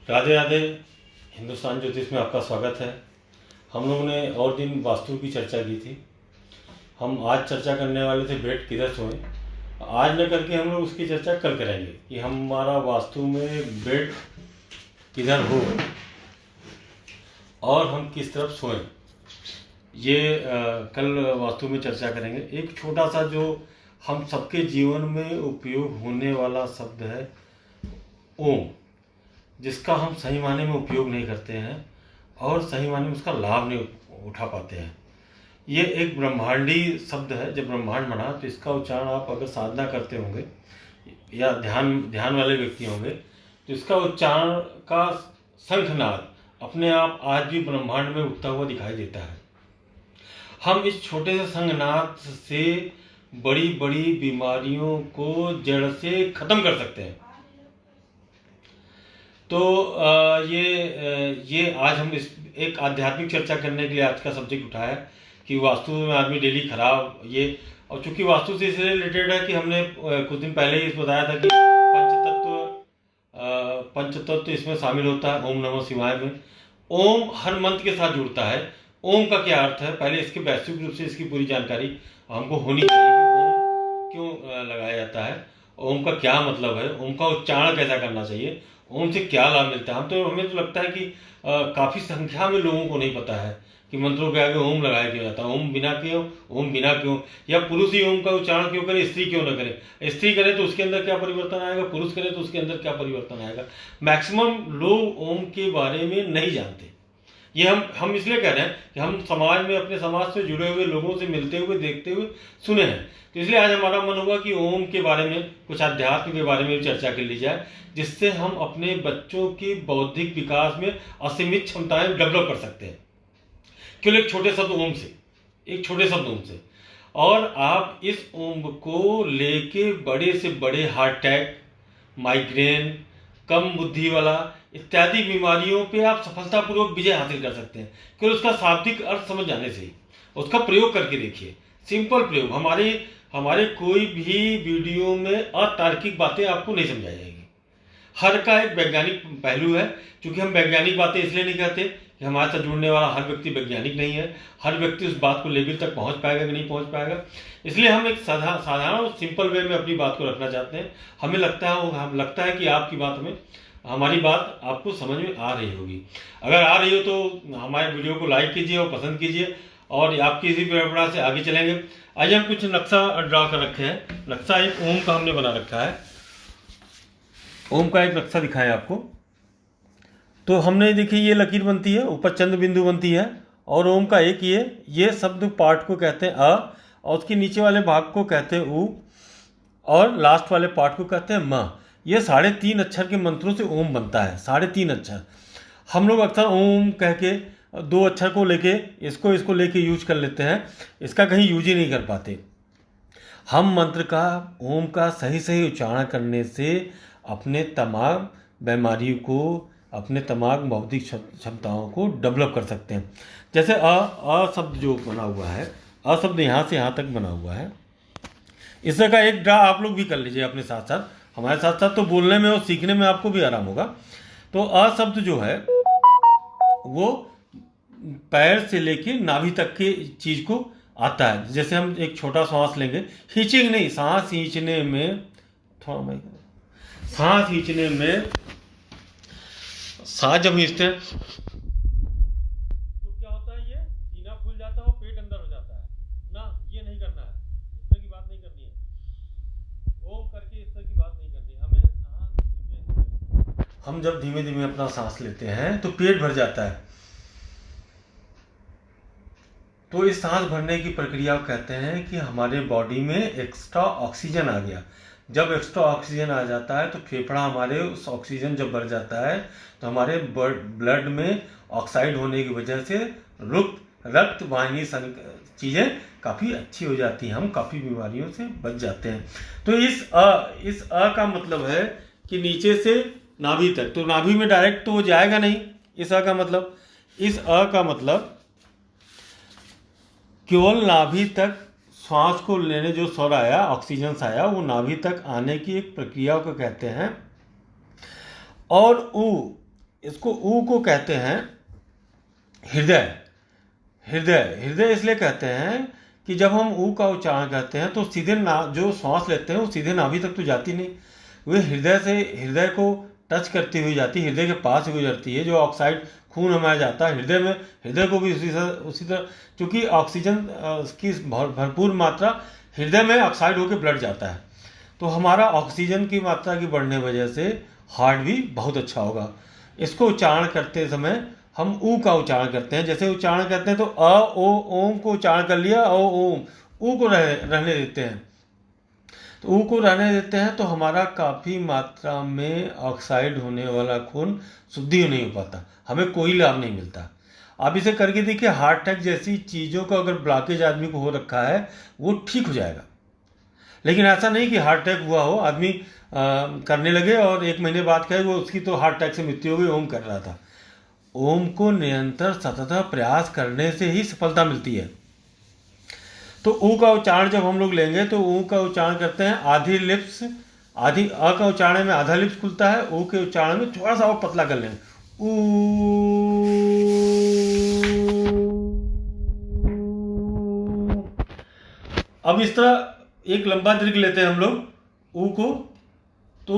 राधे राधे। हिंदुस्तान ज्योतिष में आपका स्वागत है। हम लोगों ने और दिन वास्तु की चर्चा की थी। हम आज चर्चा करने वाले थे बेड किधर सोएं। आज न करके हम लोग उसकी चर्चा कल करेंगे कि हमारा वास्तु में बेड किधर हो और हम किस तरफ सोएं। ये कल वास्तु में चर्चा करेंगे। एक छोटा सा जो हम सबके जीवन में उपयोग होने वाला शब्द है ओम, जिसका हम सही मायने में उपयोग नहीं करते हैं और सही मायने में उसका लाभ नहीं उठा पाते हैं। ये एक ब्रह्मांडी शब्द है। जब ब्रह्मांड बना तो इसका उच्चारण आप अगर साधना करते होंगे या ध्यान वाले व्यक्ति होंगे तो इसका उच्चारण का शंखनाद अपने आप आज भी ब्रह्मांड में उठता हुआ दिखाई देता है। हम इस छोटे से शंखनाद से बड़ी बड़ी बीमारियों को जड़ से खत्म कर सकते हैं। तो ये आज हम इस एक आध्यात्मिक चर्चा करने के लिए आज का सब्जेक्ट उठाया है कि वास्तु में आदमी डेली खराब ये। और चूंकि वास्तु से इसलिए रिलेटेड है कि हमने कुछ दिन पहले ही बताया था कि पंचतत्व इसमें शामिल होता है ओम नमः शिवाय में। ओम हर मंत्र के साथ जुड़ता है। ओम का क्या अर्थ है, पहले इसके वैश्विक रूप से इसकी पूरी जानकारी हमको होनी चाहिए कि ओम क्यों लगाया जाता है, ओम का क्या मतलब है, ओम का उच्चारण कैसा करना चाहिए, ओम से क्या लाभ मिलता है। हम तो हमें तो लगता है कि काफ़ी संख्या में लोगों को नहीं पता है कि मंत्रों के आगे ओम लगाया क्यों जाता है। ओम बिना क्यों, या पुरुष ही ओम का उच्चारण क्यों करे, स्त्री क्यों न करे। स्त्री करे तो उसके अंदर क्या परिवर्तन आएगा, पुरुष करे तो उसके अंदर क्या परिवर्तन आएगा। मैक्सिमम लोग ओम के बारे में नहीं जानते। ये हम इसलिए कह रहे हैं कि हम समाज में अपने समाज से जुड़े हुए लोगों से मिलते हुए देखते हुए सुने हैं। तो इसलिए आज हमारा मन हुआ कि ओम के बारे में, कुछ अध्यात्म के बारे में चर्चा कर ली जाए, जिससे हम अपने बच्चों के बौद्धिक विकास में असीमित क्षमताएं डेवलप कर सकते हैं केवल एक छोटे शब्द ओम से। और आप इस ओम को लेके बड़े से बड़े हार्ट अटैक, माइग्रेन, कम बुद्धि वाला इत्यादि बीमारियों पे आप सफलतापूर्वक विजय हासिल कर सकते हैं केवल उसका शाब्दिक अर्थ समझ जाने से ही। उसका प्रयोग करके देखिए, सिंपल प्रयोग। हमारे कोई भी वीडियो में अतार्किक बातें आपको नहीं समझाई जाएगी। हर का एक वैज्ञानिक पहलू है। क्योंकि हम वैज्ञानिक बातें इसलिए नहीं कहते कि हमारे साथ जुड़ने वाला हर व्यक्ति वैज्ञानिक नहीं है, हर व्यक्ति उस बात को लेवल तक पहुंच पाएगा कि नहीं पहुंच पाएगा। इसलिए हम एक साधारण सिंपल वे में अपनी बात को रखना चाहते हैं। हमें लगता है कि हमारी बात आपको समझ में आ रही होगी। अगर आ रही हो तो हमारे वीडियो को लाइक कीजिए और पसंद कीजिए और आपकी इसी प्रेरणा से आगे चलेंगे। आइए हम कुछ नक्शा ड्रा कर रखे हैं। नक्शा एक ओम का हमने बना रखा है। ओम का एक नक्शा दिखाएं आपको। तो हमने देखिए ये लकीर बनती है, ऊपर चंद्र बिंदु बनती है और ओम का एक ये शब्द पार्ट को कहते हैं अ, और उसके नीचे वाले भाग को कहते हैं उ, और लास्ट वाले पार्ट को कहते हैं म। ये 3.5 अक्षर के मंत्रों से ओम बनता है। 3.5 अक्षर। हम लोग अक्सर ओम कह के 2 अक्षर को लेके इसको लेके यूज कर लेते हैं, इसका कहीं यूज ही नहीं कर पाते। हम मंत्र का, ओम का सही उच्चारण करने से अपने तमाम बीमारियों को, अपने तमाम बौद्धिक क्षमताओं को डेवलप कर सकते हैं। जैसे अ शब्द जो बना हुआ है, अ शब्द यहाँ से यहाँ तक बना हुआ है। इसका एक ड्रा आप लोग भी कर लीजिए अपने साथ साथ, हमारे साथ साथ, तो बोलने में और सीखने में आपको भी आराम होगा। तो अ शब्द जो है वो पैर से लेके नाभि तक की चीज को आता है। जैसे हम एक छोटा सांस लेंगे, खींचेंगे नहीं, सांस खींचने में सांस जब खींचते हैं तो क्या होता है, ये सीना फूल जाता है और पेट अंदर हो जाता है ना। ये नहीं करना है, इस तरह की बात नहीं करनी है। ओम करके इस तरह की बात नहीं करनी है। हमें हम जब धीमे धीमे अपना सांस लेते हैं तो पेट भर जाता है। तो इस सांस भरने की प्रक्रिया को कहते हैं कि हमारे बॉडी में एक्स्ट्रा ऑक्सीजन आ गया। जब एक्स्ट्रा ऑक्सीजन आ जाता है तो फेफड़ा हमारे उस ऑक्सीजन जब बढ़ जाता है तो हमारे ब्लड में ऑक्साइड होने की वजह से रक्त वाहिनी चीज़ें काफ़ी अच्छी हो जाती हैं। हम काफ़ी बीमारियों से बच जाते हैं। तो इस अ का मतलब है कि नीचे से नाभि तक, तो नाभि में डायरेक्ट तो वो जाएगा नहीं। इस अ का मतलब केवल नाभि तक श्वास को लेने जो स्वर आया, ऑक्सीजन आया, वो नाभि तक आने की एक प्रक्रिया को कहते हैं। और इसको ऊ को कहते हैं हृदय। हृदय हृदय इसलिए कहते हैं कि जब हम ऊ का उच्चारण करते हैं तो सीधे जो श्वास लेते हैं वो सीधे नाभि तक तो जाती नहीं, वे हृदय से हृदय को टच करती हुई जाती है, हृदय के पास हुई जाती है। जो ऑक्साइड खून हमारा जाता है हृदय में, हृदय को भी उसी तरह क्योंकि ऑक्सीजन की भरपूर मात्रा हृदय में ऑक्साइड होकर ब्लड जाता है, तो हमारा ऑक्सीजन की मात्रा की बढ़ने वजह से हार्ट भी बहुत अच्छा होगा। इसको उच्चारण करते समय हम ऊ का उच्चारण करते हैं। जैसे उच्चारण करते हैं तो अ ओ ओम को उच्चारण कर लिया, ओ ओम, ऊ को रहने देते हैं। तो ऊ को रहने देते हैं तो हमारा काफ़ी मात्रा में ऑक्साइड होने वाला खून शुद्धि नहीं हो पाता, हमें कोई लाभ नहीं मिलता। आप इसे करके देखिए, हार्ट अटैक जैसी चीज़ों का अगर ब्लॉकेज आदमी को हो रखा है वो ठीक हो जाएगा। लेकिन ऐसा नहीं कि हार्ट अटैक हुआ हो, आदमी करने लगे और 1 महीने बाद कहे वो उसकी तो हार्ट अटैक से मृत्यु हो गई, ओम कर रहा था। ओम को निरंतर सतत प्रयास करने से ही सफलता मिलती है। तो ऊ का उच्चारण जब हम लोग लेंगे तो ऊ का उच्चारण करते हैं आधी लिप्स, आधी अ का उच्चारण में आधा लिप्स खुलता है, ऊ के उच्चारण में थोड़ा सा और पतला कर लेंगे, ऊ। अब इस तरह एक लंबा दीर्घ लेते हैं हम लोग ऊ को, तो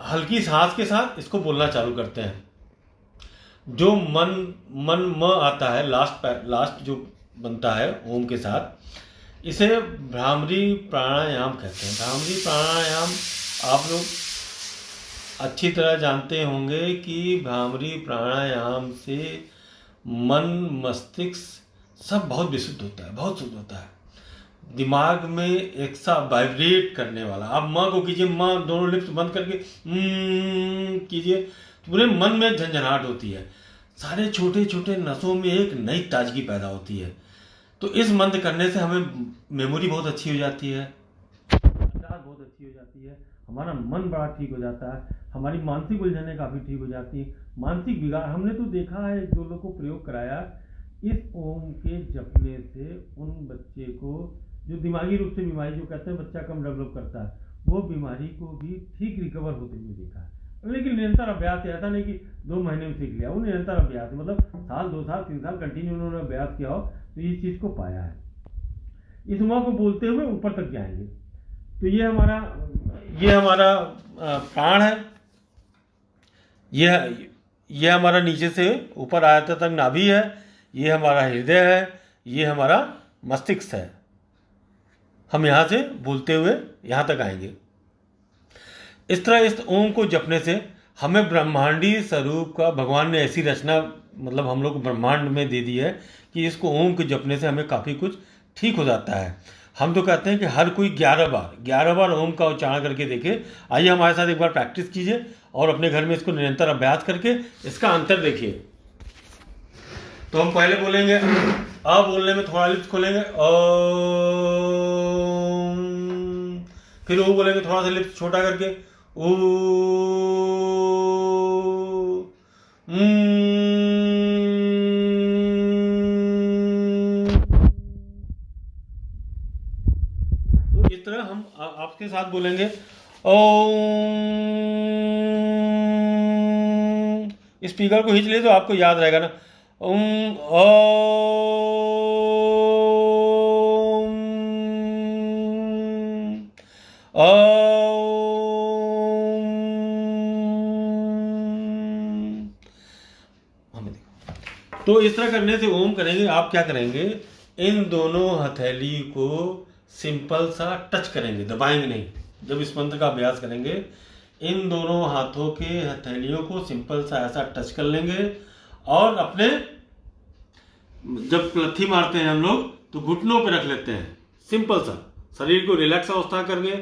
हल्की सांस के साथ इसको बोलना चालू करते हैं। जो मन म आता है लास्ट जो बनता है ओम के साथ, इसे भ्रामरी प्राणायाम कहते हैं। भ्रामरी प्राणायाम आप लोग अच्छी तरह जानते होंगे कि भ्रामरी प्राणायाम से मन मस्तिष्क सब बहुत विशुद्ध होता है, बहुत शुद्ध होता है। दिमाग में एक सा वाइब्रेट करने वाला, आप माँ को कीजिए, माँ दोनों लिप्स बंद करके कीजिए तो पूरे मन में झंझनाहट होती है, सारे छोटे छोटे नसों में एक नई ताजगी पैदा होती है। तो इस मंत्र करने से हमें मेमोरी बहुत अच्छी हो जाती है, याद बहुत अच्छी हो जाती है, हमारा मन बड़ा ठीक हो जाता है, हमारी मानसिक उलझनें काफ़ी ठीक हो जाती हैं। मानसिक बिगाड़ हमने तो देखा है, जो लोग को प्रयोग कराया, इस ओम के जपने से उन बच्चे को जो दिमागी रूप से बीमारी जो कहते हैं बच्चा कम डेवलप करता है, वो बीमारी को भी ठीक रिकवर होते हुए देखा है। लेकिन निरंतर अभ्यास है, ऐसा नहीं कि 2 महीने में सीख लिया, वो निरंतर अभ्यास है, मतलब साल 2 साल 3 साल कंटिन्यू उन्होंने अभ्यास किया हो तो इस चीज़ को पाया है। इस उमा को बोलते हुए ऊपर तक जाएंगे। तो ये हमारा प्राण है, यह हमारा नीचे से ऊपर आयता तक नाभि है, ये हमारा हृदय है, ये हमारा मस्तिष्क है। हम यहाँ से बोलते हुए यहाँ तक आएंगे। इस तरह इस ओम को जपने से हमें ब्रह्मांडी स्वरूप का भगवान ने ऐसी रचना, मतलब हम लोग ब्रह्मांड में दे दी है कि इसको ओम को जपने से हमें काफ़ी कुछ ठीक हो जाता है। हम तो कहते हैं कि हर कोई 11 बार ओम का उच्चारण करके देखे। आइए हमारे साथ एक बार प्रैक्टिस कीजिए और अपने घर में इसको निरंतर अभ्यास करके इसका अंतर देखिए। तो हम पहले बोलेंगे, आ बोलने में थोड़ा लिप्स खोलेंगे ओम, फिर ओ बोलेंगे थोड़ा सा लिप्स छोटा करके ओ, तो इस तरह हम आपके साथ बोलेंगे ओम। स्पीकर को खींच लिए तो आपको याद रहेगा ना, ओम ओम तो इस तरह करने से ओम करेंगे। आप क्या करेंगे, इन दोनों हथेली को सिंपल सा टच करेंगे, दबाएंगे नहीं। जब इस मंत्र का अभ्यास करेंगे, इन दोनों हाथों के हथेलियों को सिंपल सा ऐसा टच कर लेंगे और अपने जब लत्थी मारते हैं हम लोग तो घुटनों पे रख लेते हैं, सिंपल सा शरीर को रिलैक्स अवस्था करके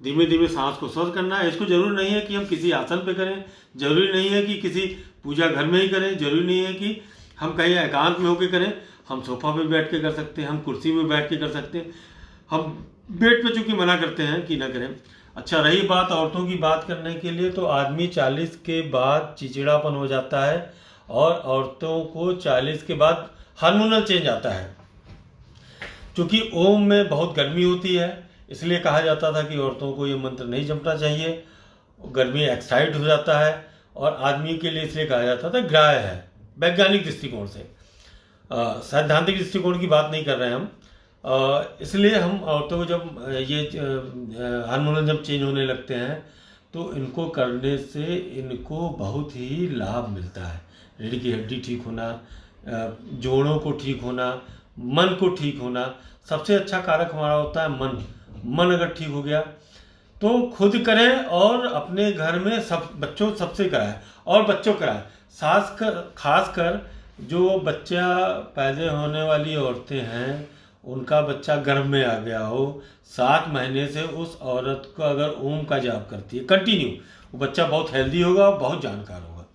धीमे धीमे सांस को स्वस्थ करना है। इसको जरूरी नहीं है कि हम किसी आसन पे करें, जरूरी नहीं है कि किसी पूजा घर में ही करें, जरूरी नहीं है कि हम कहीं एकांत में होकर करें। हम सोफा पे बैठ के कर सकते हैं, हम कुर्सी में बैठ के कर सकते हैं, हम बेड पे चूंकि मना करते हैं कि ना करें। अच्छा, रही बात औरतों की बात करने के लिए, तो आदमी 40 के बाद चिड़चिड़ापन हो जाता है और औरतों को 40 के बाद हार्मोनल चेंज आता है। क्योंकि ओम में बहुत गर्मी होती है, इसलिए कहा जाता था कि औरतों को ये मंत्र नहीं जपना चाहिए, गर्मी एक्साइट हो जाता है और आदमी के लिए इसलिए कहा जाता था ग्राह्य है वैज्ञानिक दृष्टिकोण से, सैद्धांतिक दृष्टिकोण की बात नहीं कर रहे हैं हम। इसलिए हम औरतों को जब ये हार्मोन जब चेंज होने लगते हैं तो इनको करने से इनको बहुत ही लाभ मिलता है। रीढ़ की हड्डी ठीक होना, जोड़ों को ठीक होना, मन को ठीक होना। सबसे अच्छा कारक हमारा होता है मन। मन अगर ठीक हो गया तो खुद करें और अपने घर में सब बच्चों सबसे कराएं और बच्चों कराएं। खासकर जो बच्चा पैदा होने वाली औरतें हैं उनका बच्चा गर्भ में आ गया हो, 7 महीने से उस औरत को अगर ओम का जाप करती है कंटिन्यू, वो बच्चा बहुत हेल्दी होगा और बहुत जानकार होगा।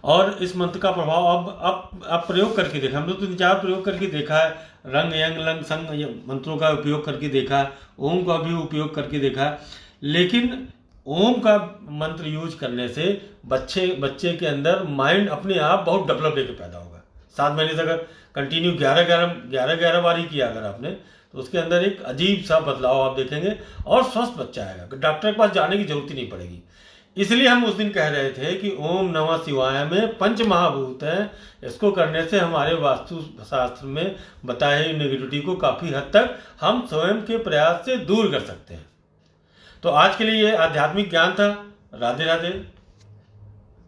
और इस मंत्र का प्रभाव अब प्रयोग करके देखा, हम लोग तो 3-4 प्रयोग करके देखा है, रंग यंग लंग संग मंत्रों का उपयोग करके देखा है, ओम का भी उपयोग करके देखा है। लेकिन ओम का मंत्र यूज करने से बच्चे के अंदर माइंड अपने आप बहुत डेवलप लेके पैदा होगा। 7 महीने से अगर कंटिन्यू 11 बार ही किया अगर आपने, तो उसके अंदर एक अजीब सा बदलाव आप देखेंगे और स्वस्थ बच्चा आएगा, डॉक्टर के पास जाने की जरूरत ही नहीं पड़ेगी। इसलिए हम उस दिन कह रहे थे कि ओम नमः शिवाय में 5 महाभूत हैं, इसको करने से हमारे वास्तु शास्त्र में बताए हुई नेगेटिविटी को काफ़ी हद तक हम स्वयं के प्रयास से दूर कर सकते हैं। तो आज के लिए ये आध्यात्मिक ज्ञान था। राधे राधे।